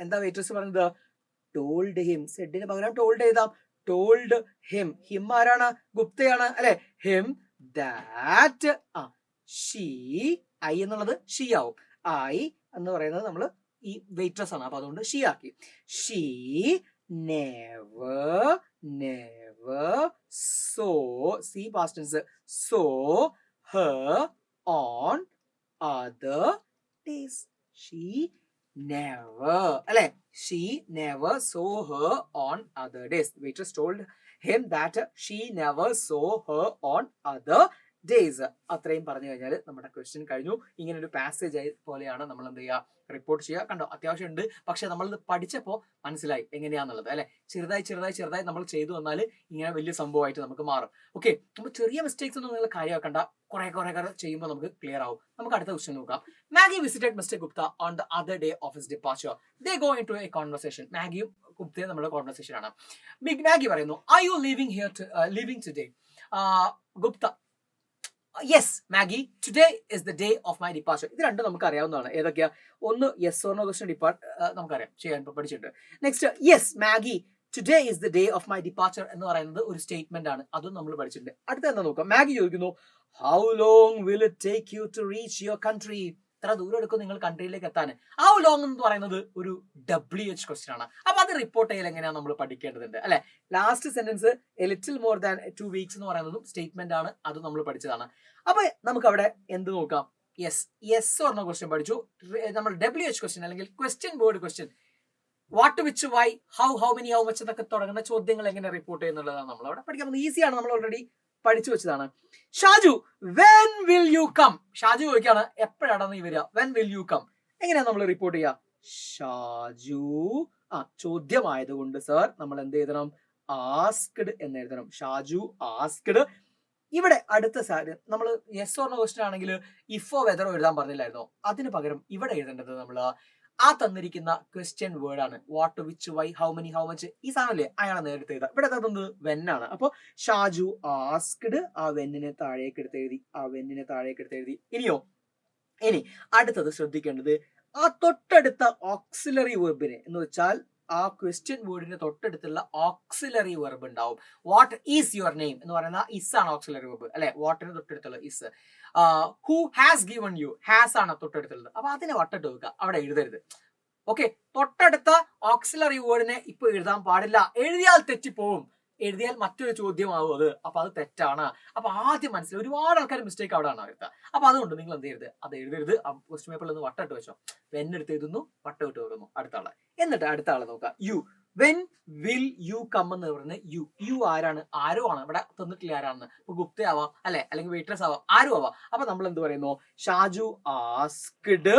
എന്താ വെയിട്രസ് പറഞ്ഞത്? Told him. സെഡിന് പകരം ടോൾഡ് എഴുതാം. Told him. ഹിം ആരാണ്? ഗുപ്തയാണ് അല്ലെ. Him that she. ഐ എന്നുള്ളത് ഷീ ആവും. ഐ എന്ന് പറയുന്നത് നമ്മൾ ഈ വെയിട്രസ് ആണ്. അപ്പൊ അതുകൊണ്ട് ഷീ ആക്കി. She never saw. See past tense. Saw her on other days. She never അല്ലെ. She never saw her on other days. Waitress told him that she never saw her on other days. അത്രയും പറഞ്ഞു കഴിഞ്ഞാൽ നമ്മുടെ question കഴിഞ്ഞു. ഇങ്ങനെ ഒരു passage പോലെയാണ് നമ്മൾ എന്ത് ചെയ്യുക, റിപ്പോർട്ട് ചെയ്യുക. കണ്ടോ, അത്യാവശ്യം ഉണ്ട്. പക്ഷെ നമ്മളിത് പഠിച്ചപ്പോൾ മനസ്സിലായി എങ്ങനെയാന്നുള്ളത് അല്ലെ. ചെറുതായി നമ്മൾ ചെയ്തു വന്നാൽ ഇങ്ങനെ വലിയ സംഭവമായിട്ട് നമുക്ക് മാറും. ഓക്കെ, നമ്മൾ ചെറിയ മിസ്റ്റേക്സ് ഒന്നും നിങ്ങൾ കാര്യമാക്കണ്ട. കുറെ ചെയ്യുമ്പോൾ നമുക്ക് ക്ലിയർ ആവും. നമുക്ക് അടുത്ത ക്വസ്റ്റ്യൻ നോക്കാം. Maggie visited Mr Gupta on the other day of his departure. They go into a conversation. മാഗിയും ഗുപ്തയും നമ്മുടെ കോൺവെർസേഷൻ ആണ്. മാഗി പറയുന്നു, are you leaving today? Gupta, yes Maggie, today is the day of my departure. ഇത് രണ്ടും നമുക്ക് അറിയാവുന്നതാണ്. ഏതൊക്കെയാ? ഒന്ന് യെസ് ഓർ നോ ക്വസ്റ്റ്യൻ നമുക്കറിയാം, ചെയ്യാൻ പഠിച്ചിട്ടുണ്ട്. Next, yes Maggie today is the day of my departure എന്ന് പറയുന്നത് ഒരു സ്റ്റേറ്റ്മെന്റ് ആണ്. അതും നമ്മൾ പഠിച്ചിട്ടുണ്ട്. അടുത്ത എന്താ നോക്കാം. മാഗി ചോദിക്കുന്നു, how long will it take you to reach your country? എത്ര ദൂരം എടുക്കും നിങ്ങൾ കൺട്രിയിലേക്ക് എത്താൻ? ഹൗ ലോങ് എന്ന് പറയുന്നത് ഒരു WH ക്വസ്റ്റ്യൻ ആണ്. അപ്പൊ അത് റിപ്പോർട്ട് ചെയ്യൽ എങ്ങനെയാണ് നമ്മൾ പഠിക്കേണ്ടതുണ്ട് അല്ലെ. Last sentence A little more than 2 weeks എന്ന് പറയുന്നതും സ്റ്റേറ്റ്മെന്റ് ആണ്. അത് നമ്മൾ പഠിച്ചതാണ്. അപ്പൊ നമുക്ക് അവിടെ എന്ത് നോക്കാം? യെസ് ഓർ നോ ക്വസ്റ്റ്യൻ പഠിച്ചു. നമ്മൾ WH ക്വസ്റ്റ്യൻ അല്ലെങ്കിൽ question word question, what which why how many how much എന്നൊക്കെ തുടങ്ങുന്ന ചോദ്യങ്ങൾ എങ്ങനെ റിപ്പോർട്ട് ചെയ്യുന്നുള്ളതാണ് നമ്മൾ അവിടെ പഠിക്കാൻ പോകുന്നത്. ഈസിയാണ്, നമ്മൾ ഓൾറെഡി പഠിച്ചു വെച്ചതാണ്. Shaju, when will you come? Shaju ചോദിക്കാണ്, എപ്പോഴാണ് നീ വരിക? വെൻ വിൽ യു കം എങ്ങനെയാ നമ്മൾ റിപ്പോർട്ട് ചെയ്യുക? ഷാജു ചോദ്യമായതുകൊണ്ട് സർ നമ്മൾ എന്ത് എഴുതണം? ആസ്ക്ഡ് എന്ന് എഴുതണം. ഷാജു ആസ്ക്ഡ്. ഇവിടെ അടുത്ത സാധനം നമ്മൾ യെസ് ഓർ നോ ക്വസ്റ്റ്യൻ ആണെങ്കിൽ ഇഫോ വെദറോ എഴുതാൻ പറഞ്ഞില്ലായിരുന്നോ? അതിന് പകരം ഇവിടെ എഴുതേണ്ടത് നമ്മൾ തന്നിരിക്കുന്ന ക്വസ്റ്റ്യൻ വേർഡ് ആണ്. What which why how many how much ഈ സാധനല്ലേ, അയാളെ നേരത്തെ എഴുതാം. ഇവിടെ തന്നത് വെന്നാണ്. അപ്പൊ ഷാജു ആസ്ക്ഡ്, വെന്നിനെ താഴേക്ക് എടുത്ത് എഴുതി. ഇനി അടുത്തത് ശ്രദ്ധിക്കേണ്ടത് തൊട്ടടുത്ത ഓക്സിലറി വെർബിനെ എന്ന് വെച്ചാൽ ക്വസ്റ്റ്യൻ വേർഡിന്റെ തൊട്ടടുത്തുള്ള ഓക്സിലറി വെർബ് ഉണ്ടാവും. വാട്ട് ഈസ് യുവർ നെയിം എന്ന് പറയുന്ന ഇസ് ആണ് ഓക്സിലറി വെർബ് അല്ലെ. വാട്ടിന് തൊട്ടടുത്തുള്ള is. Who has given U, has ആണ് തൊട്ടടുത്തുള്ളത്. അപ്പൊ അതിനെ വട്ടിട്ട് വെക്കുക, അവിടെ എഴുതരുത്. ഓക്കെ, തൊട്ടടുത്ത ഓക്സിലറി വേർഡിനെ ഇപ്പൊ എഴുതാൻ പാടില്ല. എഴുതിയാൽ തെറ്റിപ്പോവും. എഴുതിയാൽ മറ്റൊരു ചോദ്യമാവും അത്. അപ്പൊ അത് തെറ്റാണ്. അപ്പൊ ആദ്യം മനസ്സിൽ ഒരുപാട് ആൾക്കാർ മിസ്റ്റേക്ക് അവിടെയാണ് വരുത്തുക. അപ്പൊ അതുകൊണ്ട് നിങ്ങൾ എന്ത് ചെയ്യരുത്, അത് എഴുതരുത്. ക്വസ്റ്റ്യൻ പേപ്പറിൽ നിന്ന് വട്ടമിട്ട് വെച്ചോ. വെൻ എടുത്ത് എഴുതുന്നു, വട്ടമിട്ട് വെക്കുന്നു അടുത്ത ആളെ. എന്നിട്ട് അടുത്ത ആളെ നോക്കുക. You, when will you come എന്ന് പറയുന്നത് യു. യു ആരാണ്? ആരോ ആണ്. ഇവിടെ തന്നിട്ടില്ല ആരാണെന്ന്. ഇപ്പൊ ഗുപ്ത ആവാം, അല്ലെ, അല്ലെങ്കിൽ വെയിട്രസ് ആവാം, ആരും ആവാം. അപ്പൊ നമ്മൾ എന്ത് പറയുന്നു? ഷാജു ആസ്ക്ഡ്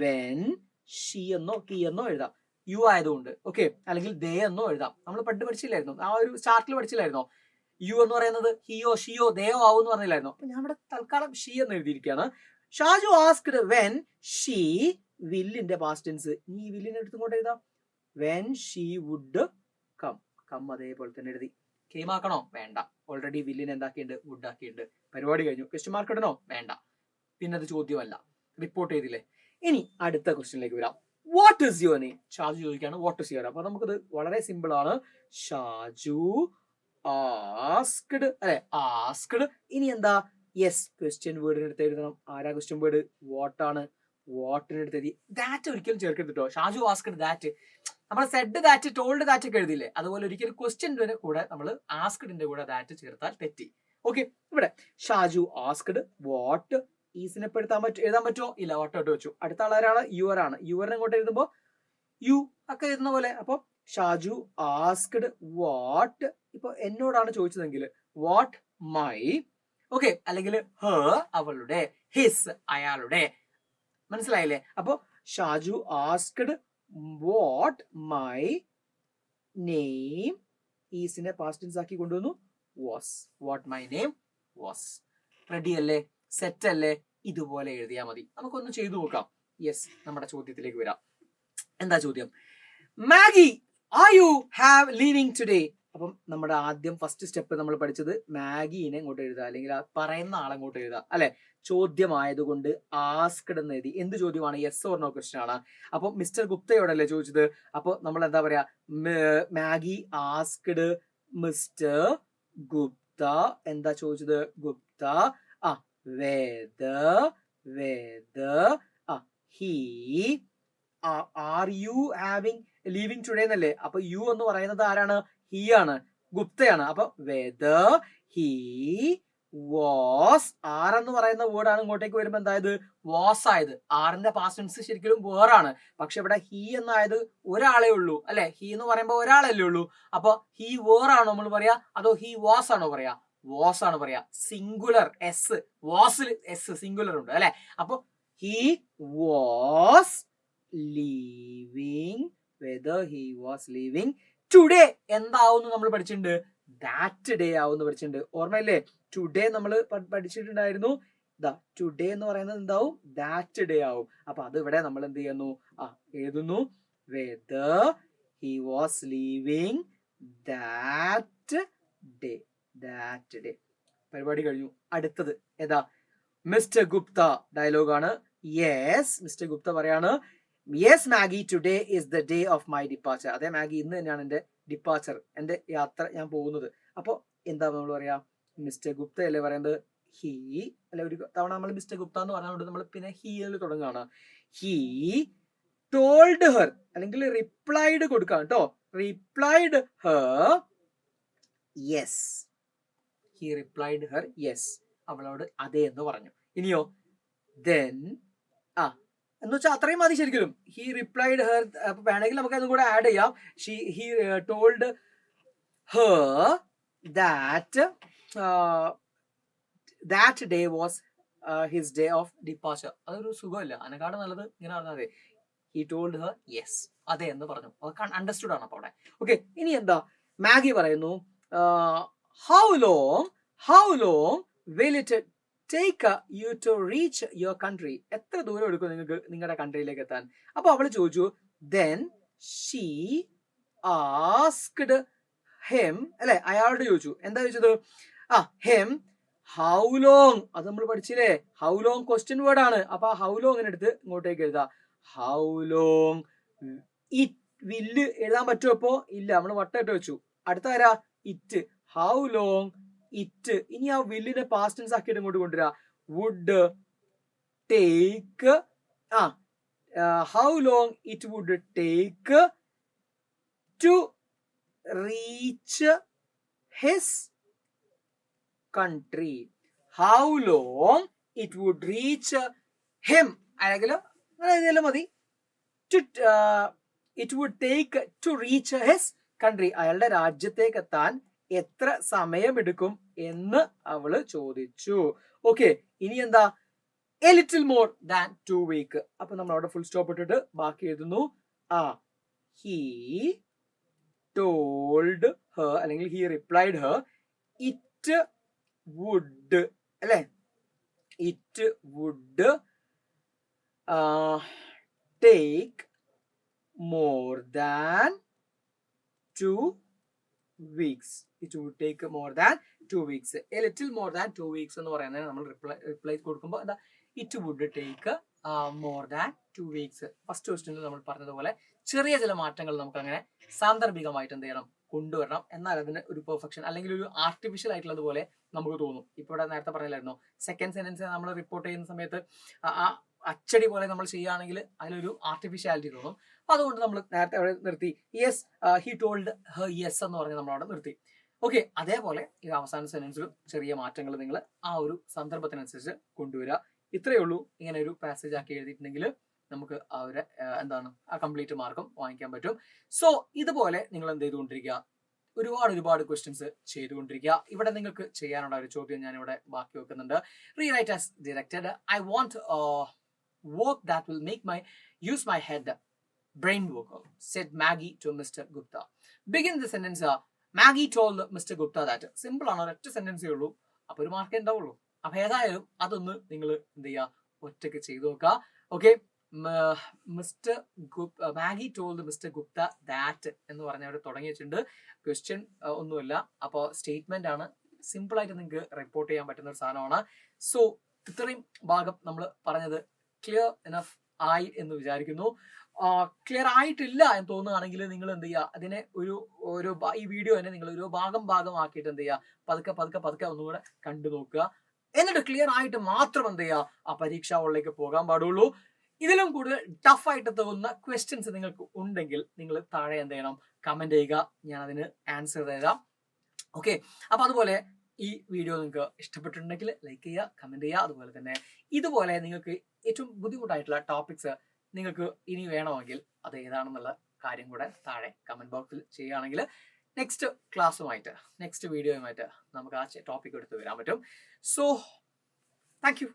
വെൻ ഷീ എന്നോ കീ എന്നോ എഴുതാം, യു ആയതുകൊണ്ട്. ഓക്കെ, അല്ലെങ്കിൽ ദേ എന്നോ എഴുതാം. നമ്മൾ പഠിച്ചില്ലായിരുന്നു, ആ ഒരു ചാർട്ടിൽ പഠിച്ചില്ലായിരുന്നോ? യു എന്ന് പറയുന്നത് ഹിയോ ഷിയോ ദേയോ ആവോ എന്ന് പറഞ്ഞില്ലായിരുന്നു. അപ്പൊ ഞാൻ ഇവിടെ തൽക്കാലം ഷീ എന്ന് എഴുതിയിരിക്കുകയാണ്. ഷാജു ആസ്ക്ഡ് വെൻ ഷീ, വില്ലിന്റെ പാസ്റ്റ് ടെൻസ്. ഈ വില്ലിനെ എടുത്തുകൊണ്ട് എഴുതാം. When she would come. Come അതേപോലെ തന്നെ എഴുതി. കെയിമാക്കണോ? വേണ്ട. ഓൾറെഡി വില്ലിന് എന്താക്കിയിട്ടുണ്ട്? വുഡ് ആക്കിയിട്ടുണ്ട്. പരിപാടി കഴിഞ്ഞു. ക്വസ്റ്റ്യൻ മാർക്ക് ഇടണോ? വേണ്ട. പിന്നെ അത് ചോദ്യമല്ല, റിപ്പോർട്ട് ചെയ്തില്ലേ. ഇനി അടുത്ത ക്വസ്റ്റ്യനിലേക്ക് വരാം. What is your name? Shaju ചോദിക്കുകയാണ് വാട്ട് ഇസ് യുവർ. അപ്പൊ നമുക്കത് വളരെ സിമ്പിൾ ആണ്. ഷാജു ആസ്ക്ഡ്, അല്ലെ, ആസ്ക്ഡ്. ഇനി എന്താ? യെസ്, ക്വസ്റ്റ്യൻ വേർഡിന് എടുത്ത് എഴുതണം. ആരാ ക്വസ്റ്റ്യൻ വേർഡ്? വാട്ട് ആണ്. വാട്ടിന് എടുത്ത് എഴുതി. ദാറ്റ് ഒരിക്കലും ചേർക്കരുത് കേട്ടോ. Shaju asked that. നമ്മൾ സെഡ് ദാറ്റ്, ടോൾഡ് ദാറ്റ് ഒക്കെ എഴുതില്ലേ, അതുപോലെ ഒരിക്കലും ക്വസ്റ്റ്യൻ്റെ കൂടെ നമ്മൾ ആസ്ക്ഡിന്റെ കൂടെ ദാറ്റ് ചേർത്താൽ തെറ്റി. ഓക്കെ, ഇവിടെ ഷാജു ആസ്ക്ഡ് വാട്ട് ഈസിനെ എഴുതാൻ പറ്റുമോ? ഇല്ല, വട്ടോട്ട് വെച്ചു. അടുത്ത ആളാരാണ്? യുവർ ആണ്. യുവറിനെ ഇങ്ങോട്ട് എഴുതുമ്പോ യു ഒക്കെ എഴുതുന്ന പോലെ. അപ്പൊ ഷാജു ആസ്ക്ഡ് വാട്ട്, ഇപ്പൊ എന്നോടാണ് ചോദിച്ചതെങ്കിൽ വാട്ട് മൈ, ഓക്കെ, അല്ലെങ്കിൽ ഹർ അവളുടെ, ഹിസ് അയാളുടെ. മനസ്സിലായില്ലേ? അപ്പൊ Shaju asked what my name, ഈസിനെ പാസ്റ്റ് ടെൻസ് ആക്കി കൊണ്ടുവന്നു, was. What my name was. Ready അല്ലേ? സെറ്റ് അല്ലേ? ഇതുപോലെ എഴുതിയാൽ മതി. നമുക്കൊന്ന് ചെയ്തു നോക്കാം. യെസ്, നമ്മുടെ ചോദ്യത്തിലേക്ക് വരാം. എന്താ ചോദ്യം? Maggie, are you have leaving today? അപ്പം നമ്മുടെ ആദ്യം ഫസ്റ്റ് സ്റ്റെപ്പ് നമ്മൾ പഠിച്ചത് മാഗീനെ ഇങ്ങോട്ട് എഴുതുക, അല്ലെങ്കിൽ പറയുന്ന ആളെ ഇങ്ങോട്ട് എഴുതുക, അല്ലെ. ചോദ്യമായതുകൊണ്ട് ആസ്ക്ഡ് എന്ന് എഴുതി. എന്ത് ചോദ്യമാണ്? യെസ് ഓർ നോ ക്വസ്റ്റ്യൻ ആണ്. അപ്പൊ മിസ്റ്റർ ഗുപ്തയോടല്ലേ ചോദിച്ചത്. അപ്പൊ നമ്മൾ എന്താ പറയാ? Maggi asked mister Gupta. എന്താ ചോദിച്ചത്? Gupta. whether he are you having leaving today എന്നല്ലേ. അപ്പൊ യു എന്ന് പറയുന്നത് ആരാണ്? ഹി ആണ്, ഗുപ്തയാണ്. അപ്പൊ whether he was, ആർ എന്ന് പറയുന്ന വേർഡ് ആണ് ഇങ്ങോട്ടേക്ക് വരുമ്പോ എന്തായത്? വാസ് ആയത്. ആറിന്റെ പാസ്റ്റ് ടെൻസ് ശരിക്കും വേറാണ്. പക്ഷെ ഇവിടെ ഹി എന്നായത് ഒരാളെ ഉള്ളൂ, അല്ലെ. ഹി എന്ന് പറയുമ്പോ ഒരാളല്ലേ ഉള്ളൂ. അപ്പൊ ഹി വേറാണോ നമ്മൾ പറയാ, അതോ ഹി വാസ് ആണോ പറയാ? വാസ് ആണ് പറയാ. സിംഗുലർ എസ്, വാസിൽ എസ് സിംഗുലർ ഉണ്ട്, അല്ലെ. അപ്പൊ he was leaving, whether he was leaving today എന്താവും നമ്മൾ പഠിച്ചിട്ടുണ്ട്? ദാറ്റ് ഡേ ആവും പഠിച്ചിട്ടുണ്ട്. ഓർമ്മയില്ലേ? ടുഡേ നമ്മൾ പഠിച്ചിട്ടുണ്ടായിരുന്നു. ടുഡേ എന്ന് പറയുന്നത് എന്താവും? ദാറ്റ് ഡേ ആവും. അപ്പൊ അത് ഇവിടെ നമ്മൾ എന്ത് ചെയ്യുന്നു? എഴുതുന്നു. Whether he was leaving that day. That day. പരിപാടി കഴിഞ്ഞു. അടുത്തത് ഏതാ? മിസ്റ്റർ ഗുപ്ത ഡയലോഗാണ്. യെസ്, മിസ്റ്റർ ഗുപ്ത പറയാണ്, yes Maggie, today is the day of my departure. അതെ മാഗി, ഇന്ന് തന്നെയാണ് എന്റെ ഡിപ്പാച്ചർ, എന്റെ യാത്ര, ഞാൻ പോകുന്നത്. അപ്പൊ എന്താ നമ്മൾ പറയാ? മിസ്റ്റർ ഗുപ്ത അല്ലേ പറയുന്നത്? ഹി, അല്ലെ. ഒരു തവണ നമ്മൾ മിസ്റ്റർ ഗുപ്ത എന്ന് പറഞ്ഞുകൊണ്ട് നമ്മൾ പിന്നെ ഹീയിൽ തുടങ്ങുകയാണ്. ഹി ടോൾഡ് ഹെർ, അല്ലെങ്കിൽ റിപ്ലൈഡ് കൊടുക്കാം കേട്ടോ. Replied her yes. He replied her yes. അവളോട് അതെ എന്ന് പറഞ്ഞു. ഇനിയോ? ദെൻ എന്ന് വെച്ചാൽ അത്രയും മതി ശരിക്കും. He replied her. വേണമെങ്കിൽ നമുക്ക് അതും കൂടെ ആഡ് ചെയ്യാം. He told her that that day was his day of departure. അതൊരു സുഖമല്ല, അതിനെക്കാട് നല്ലത് ഇങ്ങനെ പറഞ്ഞാൽ മതി. ഹി ടോൾഡ് ഹെർ യെസ്, അതെ എന്ന് പറഞ്ഞു. അത് അണ്ടർസ്റ്റുഡ് ആണ് അപ്പൊ അവിടെ. ഓക്കെ, ഇനി എന്താ? മാഗി പറയുന്നു, how long will it take you to reach your country? എത്ര ദൂരം എടുക്കും നിങ്ങൾക്ക് നിങ്ങളുടെ കൺട്രിയിലേക്ക് എത്താൻ? അപ്പൊ അവള് ചോദിച്ചു, then she asked him, അല്ലെ, അയാളോട് ചോദിച്ചു. എന്താ ചോദിച്ചത്? him how long. അത് നമ്മൾ പഠിച്ചില്ലേ? how long ക്വസ്റ്റ്യൻ വേർഡ് ആണ്. അപ്പൊ how long എടുത്ത് ഇങ്ങോട്ടേക്ക് എഴുതാ. how long. it will എഴുതാൻ പറ്റുമോ? ഇപ്പോ ഇല്ല, നമ്മൾ വട്ടമിട്ട് വെച്ചു. അടുത്ത ആരാ? it. how long it. ഇനി ആ വില്ലിനെ പാസ്റ്റ് ടെൻസ് ആക്കിയിട്ട് ഇങ്ങോട്ട് കൊണ്ടുവരാ. would take. how long it would take to reach his country. How long it would reach him. അല്ലെങ്കിൽ മതി. It would take to reach his country. അയാളുടെ രാജ്യത്തേക്ക് എത്താൻ എത്ര സമയമെടുക്കും എന്ന് അവള് ചോദിച്ചു. ഓക്കെ, ഇനി എന്താ? A little more than 2 weeks. അപ്പൊ നമ്മൾ അവിടെ ഫുൾ സ്റ്റോപ്പ് ഇട്ടിട്ട് ബാക്കി എഴുതുന്നു. He told her അല്ലെങ്കിൽ he replied her it would അല്ലെ, it would take more than 2 weeks. It would take more than 2 weeks. A little more than 2 weeks എന്ന് പറയുന്നത് നമ്മൾ റിപ്ലൈ കൊടുക്കുമ്പോൾ എന്താ? It would take more than 2 weeks. First ക്വസ്റ്റ്യനിൽ നമ്മൾ പറഞ്ഞതുപോലെ ചെറിയ ചില മാറ്റങ്ങൾ നമുക്ക് അങ്ങനെ സാന്ദർഭികമായിട്ട് എന്ത് ചെയ്യണം? കൊണ്ടുവരണം. എന്നാൽ അതിന് ഒരു പെർഫെക്ഷൻ അല്ലെങ്കിൽ ഒരു ആർട്ടിഫിഷ്യൽ ആയിട്ടുള്ളതുപോലെ നമുക്ക് തോന്നും. ഇപ്പോൾ ഇവിടെ നേരത്തെ പറഞ്ഞില്ലായിരുന്നു, സെക്കൻഡ് സെന്റൻസ് നമ്മൾ റിപ്പോർട്ട് ചെയ്യുന്ന സമയത്ത് ആ അച്ചടി പോലെ നമ്മൾ ചെയ്യുകയാണെങ്കിൽ അതിലൊരു ആർട്ടിഫിഷ്യാലിറ്റി തോന്നും. അപ്പൊ അതുകൊണ്ട് നമ്മൾ നേരത്തെ അവിടെ നിർത്തി. Yes he told her yes എന്ന് പറഞ്ഞ് നമ്മൾ അവിടെ നിർത്തി. ഓക്കെ, അതേപോലെ ഈ അവസാന സെന്റൻസിലും ചെറിയ മാറ്റങ്ങൾ നിങ്ങൾ ആ ഒരു സന്ദർഭത്തിനനുസരിച്ച് കൊണ്ടുവരിക. ഇത്രയേ ഉള്ളൂ. ഇങ്ങനെ ഒരു പാസേജ് ആക്കി എഴുതിയിട്ടുണ്ടെങ്കിൽ നമുക്ക് ആ ഒരു എന്താണ് ആ കംപ്ലീറ്റ് മാർക്കും വാങ്ങിക്കാൻ പറ്റും. സോ ഇതുപോലെ നിങ്ങൾ എന്ത് ചെയ്തുകൊണ്ടിരിക്കുക? ഒരുപാട് ക്വസ്റ്റ്യൻസ് ചെയ്തുകൊണ്ടിരിക്കുക. ഇവിടെ നിങ്ങൾക്ക് ചെയ്യാനുള്ള ഒരു ചോദ്യം ഞാൻ ഇവിടെ ബാക്കി വെക്കുന്നുണ്ട്. Rewrite as directed. I want work that will make use my head brain work, said Maggie to Mr. Gupta. Begin the sentence. Maggie told Mr. Gupta that. Simple ആണ്, ഒറ്റ സെന്റൻസേ ഉള്ളൂ. അപ്പൊ ഒരു മാർക്കേ ഉണ്ടാവുള്ളൂ. അപ്പൊ ഏതായാലും അതൊന്ന് നിങ്ങൾ എന്ത് ചെയ്യുക? ഒറ്റയ്ക്ക് ചെയ്തു നോക്കുക. Okay, Maggi told mister Gupta that എന്ന് പറഞ്ഞ അവിടെ തുടങ്ങി വെച്ചിട്ടുണ്ട്. ക്വസ്റ്റ്യൻ ഒന്നുമില്ല, അപ്പോൾ സ്റ്റേറ്റ്മെന്റ് ആണ്. സിമ്പിൾ ആയിട്ട് നിങ്ങൾക്ക് റിപ്പോർട്ട് ചെയ്യാൻ പറ്റുന്ന ഒരു സാധനമാണ്. സോ ഇത്രയും ഭാഗം നമ്മൾ പറഞ്ഞത് ക്ലിയർ എനഫ് ആയി എന്ന് വിചാരിക്കുന്നു. ക്ലിയർ ആയിട്ടില്ല എന്ന് തോന്നുകയാണെങ്കിൽ നിങ്ങൾ എന്ത് ചെയ്യുക? അതിനെ ഈ വീഡിയോ തന്നെ നിങ്ങൾ ഒരു ഭാഗമാക്കിയിട്ട് എന്ത് ചെയ്യുക? പതുക്കെ ഒന്നുകൂടെ കണ്ടു നോക്കുക. എന്നിട്ട് ക്ലിയർ ആയിട്ട് മാത്രം എന്ത് ചെയ്യുക? ആ പരീക്ഷാ ഹോളിലേക്ക് പോകാൻ പാടുള്ളൂ. ഇതിലും കൂടുതൽ ടഫ് ആയിട്ട് തോന്നുന്ന ക്വസ്റ്റ്യൻസ് നിങ്ങൾക്ക് ഉണ്ടെങ്കിൽ നിങ്ങൾ താഴെ എന്ത് ചെയ്യണം? കമന്റ് ചെയ്യുക. ഞാൻ അതിന് ആൻസർ തരാം. ഓക്കെ, അപ്പൊ അതുപോലെ ഈ വീഡിയോ നിങ്ങൾക്ക് ഇഷ്ടപ്പെട്ടിട്ടുണ്ടെങ്കിൽ ലൈക്ക് ചെയ്യുക, കമന്റ് ചെയ്യുക. അതുപോലെ തന്നെ ഇതുപോലെ നിങ്ങൾക്ക് ഏറ്റവും ബുദ്ധിമുട്ടായിട്ടുള്ള ടോപ്പിക്സ് നിങ്ങൾക്ക് ഇനി വേണമെങ്കിൽ അത് ഏതാണെന്നുള്ള കാര്യം കൂടെ താഴെ കമന്റ് ബോക്സിൽ ചെയ്യുകയാണെങ്കിൽ നെക്സ്റ്റ് ക്ലാസ്സുമായിട്ട് നെക്സ്റ്റ് വീഡിയോയുമായിട്ട് നമുക്ക് ആ ടോപ്പിക് എടുത്ത് വരാൻ പറ്റും. So thank you.